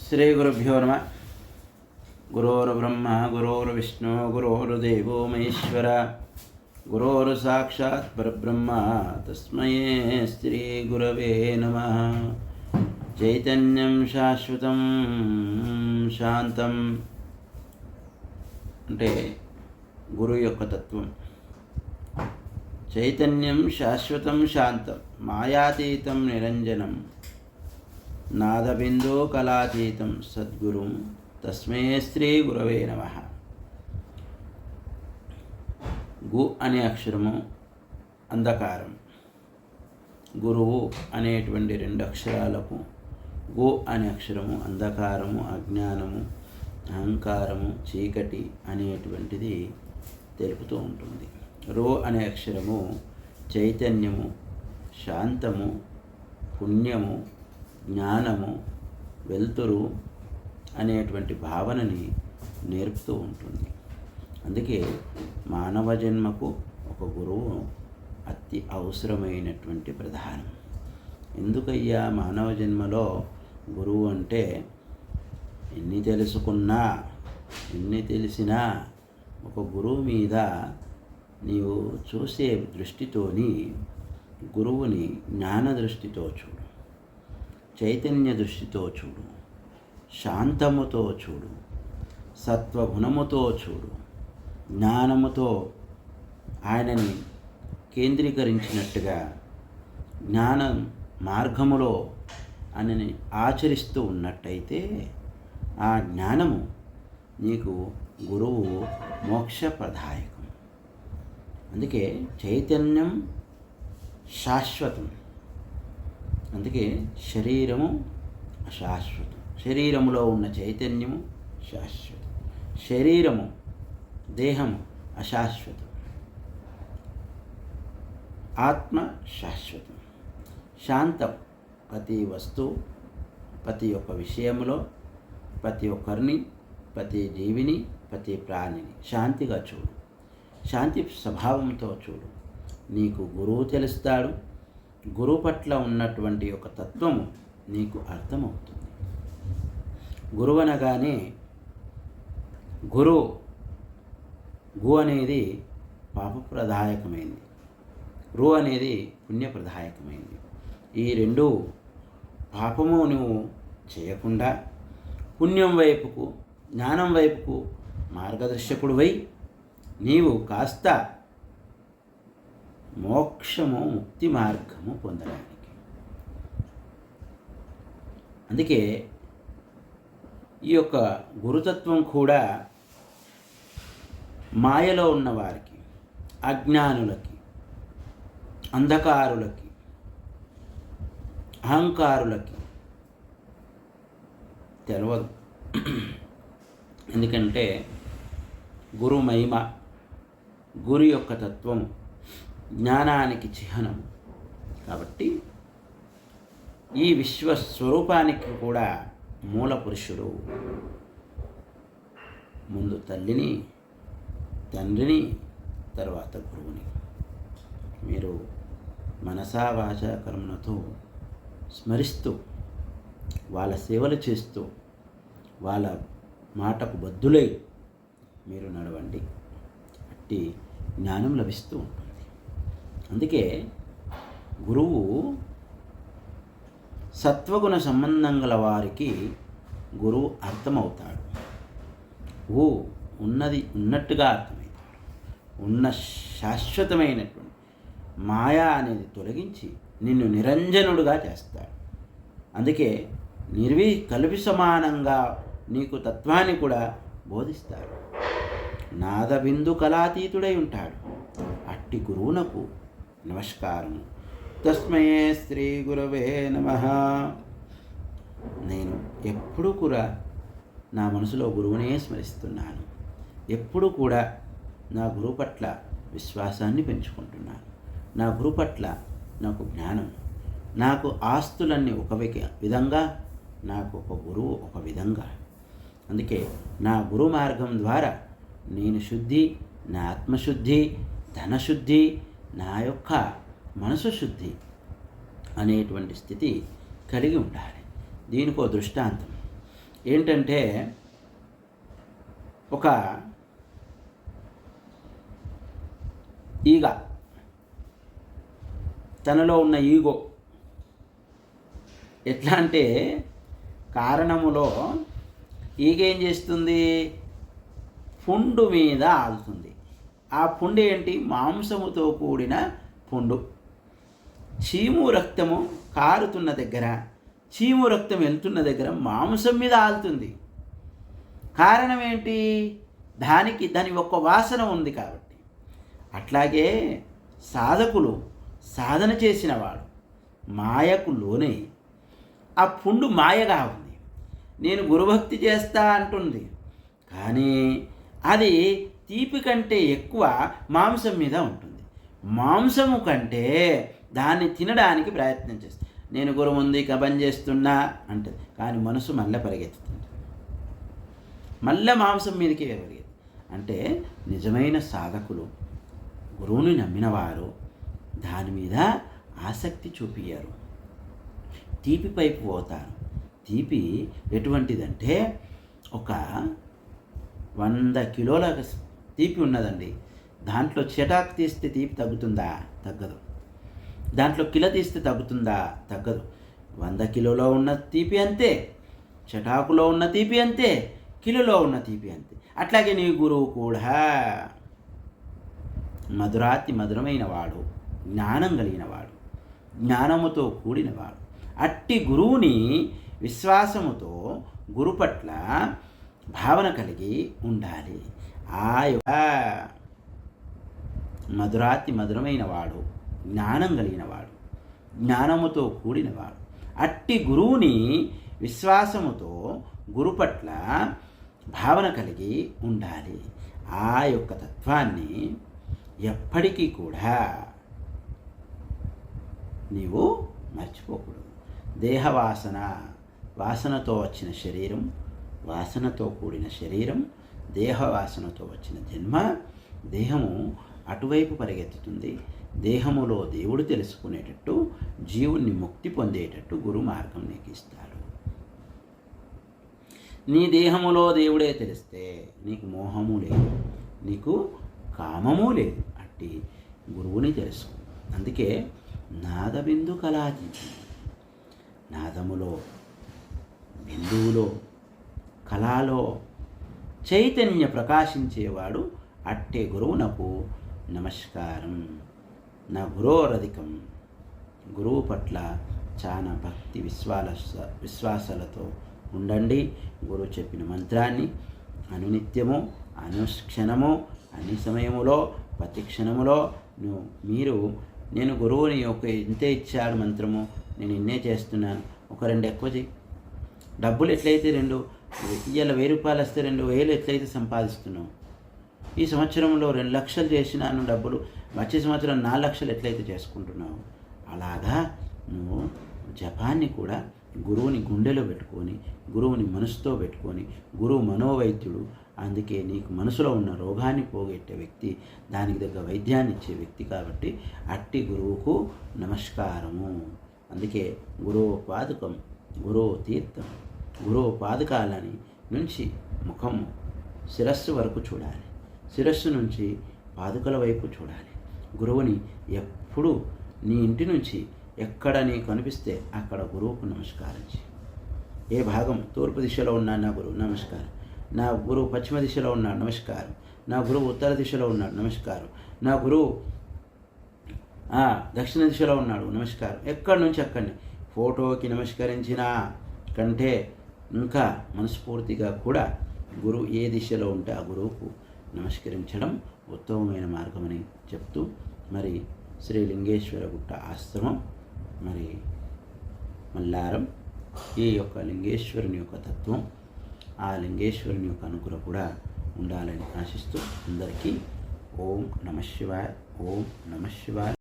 శ్రీగురుభ్యో నమ. గురోర్బ్రహ్మ గురోర్విష్ణు గురోర్దేవో మహేశ్వర గురోర్ సాక్షాత్ పరబ్రహ్మ తస్మై శ్రీ గురవే నమ. చైతన్యం శాశ్వతం శాంతం అంటే గురు యొక్క తత్వం. చైతన్యం శాశ్వతం శాంతం మాయాతీతం నిరంజనం నాదబిందో కళాతీతం సద్గురుం తస్మై శ్రీ గురవే నమః. గు అనే అక్షరము అంధకారం. గురువు అనేటువంటి రెండు అక్షరాలకు గు అనే అక్షరము అంధకారము, అజ్ఞానము, అహంకారము, చీకటి అనేటువంటిది తెలుపుతూ ఉంటుంది. రో అనే అక్షరము చైతన్యము, శాంతము, పుణ్యము, జ్ఞానము, వెలుతురు అనేటువంటి భావనని నేర్పుతూ ఉంటుంది. అందుకే మానవ జన్మకు ఒక గురువు అతి అవసరమైనటువంటి ప్రధానం. ఎందుకయ్యా మానవ జన్మలో గురువు అంటే ఎన్ని తెలుసుకున్నా ఎన్ని తెలిసినా ఒక గురువు మీద నీవు చూసే దృష్టితోని గురువుని జ్ఞాన దృష్టితో చూడు, చైతన్య దృష్టితో చూడు, శాంతముతో చూడు, సత్వగుణముతో చూడు, జ్ఞానముతో ఆయనని కేంద్రీకరించినట్టుగా జ్ఞాన మార్గములో ఆయనని ఆచరిస్తూ ఉన్నట్టయితే ఆ జ్ఞానము నీకు గురువు మోక్షప్రదాయకం. అందుకే చైతన్యం శాశ్వతం. అందుకే శరీరము అశాశ్వతం. శరీరములో ఉన్న చైతన్యము శాశ్వతం, శరీరము దేహము అశాశ్వతం, ఆత్మ శాశ్వతం. శాంతం ప్రతి వస్తువు, ప్రతి ఒక్క విషయములో, ప్రతి ఒక్కరిని, ప్రతి జీవిని, ప్రతి ప్రాణిని శాంతిగా చూడు, శాంతి స్వభావంతో చూడు. నీకు గురువు తెలుస్తాడు. గురువు పట్ల ఉన్నటువంటి ఒక తత్వము నీకు అర్థమవుతుంది. గురువు అనగానే గు అనేది పాపప్రదాయకమైంది, రు అనేది పుణ్యప్రదాయకమైంది. ఈ రెండు పాపము నువ్వు చేయకుండా పుణ్యం వైపుకు, జ్ఞానం వైపుకు మార్గదర్శకుడివై నీవు కాస్త మోక్షము, ముక్తి మార్గము పొందడానికి. అందుకే ఈ యొక్క గురుతత్వం కూడా మాయలో ఉన్నవారికి, అజ్ఞానులకి, అంధకారులకి, అహంకారులకి తెలియదు. ఎందుకంటే గురు మహిమ, గురు యొక్క తత్వము జ్ఞానానికి చిహ్నం. కాబట్టి ఈ విశ్వస్వరూపానికి కూడా మూల పురుషుడు. ముందు తల్లిని, తండ్రిని, తర్వాత గురువుని మీరు మనసా వాచా కర్మలతో స్మరిస్తూ, వాళ్ళ సేవలు చేస్తూ, వాళ్ళ మాటకు బద్దులై మీరు నడవండి. అట్టి జ్ఞానం లభిస్తూ ఉంటుంది. అందుకే గురువు సత్వగుణ సంబంధం గల వారికి గురువు అర్థమవుతాడు. ఉన్నది ఉన్నట్టుగా అర్థమవుతాడు. ఉన్న శాశ్వతమైనటువంటి మాయా అనేది తొలగించి నిన్ను నిరంజనుడుగా చేస్తాడు. అందుకే కల్పి సమానంగా నీకు తత్వాన్ని కూడా బోధిస్తాడు. నాదబిందు కళాతీతుడై ఉంటాడు. అట్టి గురువునకు నమస్కారము. తస్మై శ్రీ గురవే నమః. నేను ఎప్పుడూ కూడా నా మనసులో గురువునే స్మరిస్తున్నాను. ఎప్పుడూ కూడా నా గురువు పట్ల విశ్వాసాన్ని పెంచుకుంటున్నాను. నా గురువు పట్ల నాకు జ్ఞానం, నాకు ఆస్తులన్నీ ఒక విధంగా, నాకు ఒక గురువు ఒక విధంగా. అందుకే నా గురు మార్గం ద్వారా నేను శుద్ధి, నా ఆత్మశుద్ధి, ధనశుద్ధి, నా యొక్క మనసు శుద్ధి అనేటువంటి స్థితి కలిగి ఉండాలి. దీనికో దృష్టాంతం. ఏంటంటే ఒక ఈగ, తనలో ఉన్న ఈగో ఎట్లా అంటే కారణములో ఈగ ఏం చేస్తుంది, పుండు మీద ఆగుతుంది. ఆ పుండు ఏంటి, మాంసముతో కూడిన పుండు. చీము రక్తము కారుతున్న దగ్గర, చీము రక్తం వెళ్తున్న దగ్గర మాంసం మీద ఆలుతుంది. కారణం ఏంటి, దాని ఒక్క వాసన ఉంది కాబట్టి. అట్లాగే సాధకులు సాధన చేసిన వాడు మాయకు లోనే, ఆ పుండు మాయగా ఉంది. నేను గురుభక్తి చేస్తా అంటుంది, కానీ అది తీపి కంటే ఎక్కువ మాంసం మీద ఉంటుంది. మాంసము కంటే దాన్ని తినడానికి ప్రయత్నం చేస్తుంది. నేను గురువు ఉంది కబన్ చేస్తున్నా అంటుంది, కానీ మనసు మళ్ళీ పరిగెత్తుతుంది, మళ్ళీ మాంసం మీదకి పరిగెత్తుంది. అంటే నిజమైన సాధకులు, గురువుని నమ్మినవారు దాని మీద ఆసక్తి చూపియ్యారు, తీపి పైపు పోతారు. తీపి ఎటువంటిదంటే ఒక 100 కిలోల తీపి ఉన్నదండి, దాంట్లో చెటాకు తీస్తే తీపి తగ్గుతుందా? తగ్గదు. దాంట్లో కిలో తీస్తే తగ్గుతుందా? తగ్గదు. 100 కిలోలో ఉన్న తీపి అంతే, చెటాకులో ఉన్న తీపి అంతే, కిలోలో ఉన్న తీపి అంతే. అట్లాగే నీ గురువు కూడా మధురాతి మధురమైన వాడు, జ్ఞానం కలిగిన వాడు, జ్ఞానముతో కూడినవాడు. అట్టి గురువుని విశ్వాసముతో గురు పట్ల భావన కలిగి ఉండాలి. ఆ యొక్క మధురాతి మధురమైన వాడు, జ్ఞానం కలిగిన వాడు, జ్ఞానముతో కూడినవాడు. అట్టి గురువుని విశ్వాసముతో గురు పట్ల భావన కలిగి ఉండాలి. ఆ యొక్క తత్వాన్ని ఎప్పటికీ కూడా నీవు మర్చిపోకూడదు. దేహవాసన, వాసనతో వచ్చిన శరీరం, వాసనతో కూడిన శరీరం, దేహవాసనతో వచ్చిన జన్మ, దేహము అటువైపు పరిగెత్తుతుంది. దేహములో దేవుడు తెలుసుకునేటట్టు, జీవుణ్ణి ముక్తి పొందేటట్టు గురు మార్గం నీకు ఇస్తాడు. నీ దేహములో దేవుడే తెలిస్తే నీకు మోహము లేదు, నీకు కామము లేదు. అట్టి గురువుని తెలుసుకో. అందుకే నాదబిందు కళాతీతం, నాదములో, బిందువులో, కళలో చైతన్య ప్రకాశించేవాడు అట్టే గురువునకు నమస్కారం. నా గురోరధికం. గురువు పట్ల చాలా భక్తి విశ్వాసాలతో ఉండండి. గురువు చెప్పిన మంత్రాన్ని అనునిత్యము, అనుక్షణము, అన్ని సమయములో, ప్రతి క్షణములో మీరు నేను గురువుని ఇంతే ఇచ్చాడు మంత్రము, నేను ఇన్నే చేస్తున్నాను, ఒక 2 ఎక్కువ చేయి. డబ్బులు ఎట్లయితే ఇవాళ 1000 రూపాయలు వస్తే 2000 ఎట్లయితే సంపాదిస్తున్నావు, ఈ సంవత్సరంలో 2 లక్షలు చేసినాను డబ్బులు, వచ్చే సంవత్సరం 4 లక్షలు ఎట్లయితే చేసుకుంటున్నావు, అలాగా నువ్వు జపాన్ని కూడా గురువుని గుండెలో పెట్టుకొని, గురువుని మనసుతో పెట్టుకొని, గురువు మనోవైద్యుడు. అందుకే నీకు మనసులో ఉన్న రోగాన్ని పోగొట్టే వ్యక్తి, దానికి తగ్గ వైద్యాన్ని ఇచ్చే వ్యక్తి. కాబట్టి అట్టి గురువుకు నమస్కారము. అందుకే గురువు పాదుకం, గురువు తీర్థం, గురువు పాదుకాలని నుంచి ముఖం శిరస్సు వరకు చూడాలి, శిరస్సు నుంచి పాదుకల వైపు చూడాలి. గురువుని ఎప్పుడు నీ ఇంటి నుంచి ఎక్కడ నీకు కనిపిస్తే అక్కడ గురువుకు నమస్కారం చేయి. ఏ భాగం తూర్పు దిశలో ఉన్నాడు నా గురువు, నమస్కారం. నా గురువు పశ్చిమ దిశలో ఉన్నాడు, నమస్కారం. నా గురువు ఉత్తర దిశలో ఉన్నాడు, నమస్కారం. నా గురువు దక్షిణ దిశలో ఉన్నాడు, నమస్కారం. ఎక్కడి నుంచి అక్కడిని ఫోటోకి నమస్కరించిన కంటే ఇంకా మనస్ఫూర్తిగా కూడా గురువు ఏ దిశలో ఉంటే ఆ గురువుకు నమస్కరించడం ఉత్తమమైన మార్గమని చెప్తూ, మరి శ్రీ లింగేశ్వర గుట్ట ఆశ్రమం, మరి మల్లారం, ఈ యొక్క లింగేశ్వరుని యొక్క తత్వం, ఆ లింగేశ్వరుని యొక్క అనుగ్రహం కూడా ఉండాలని ఆశిస్తూ అందరికీ ఓం నమః శివాయ, ఓం నమః శివాయ.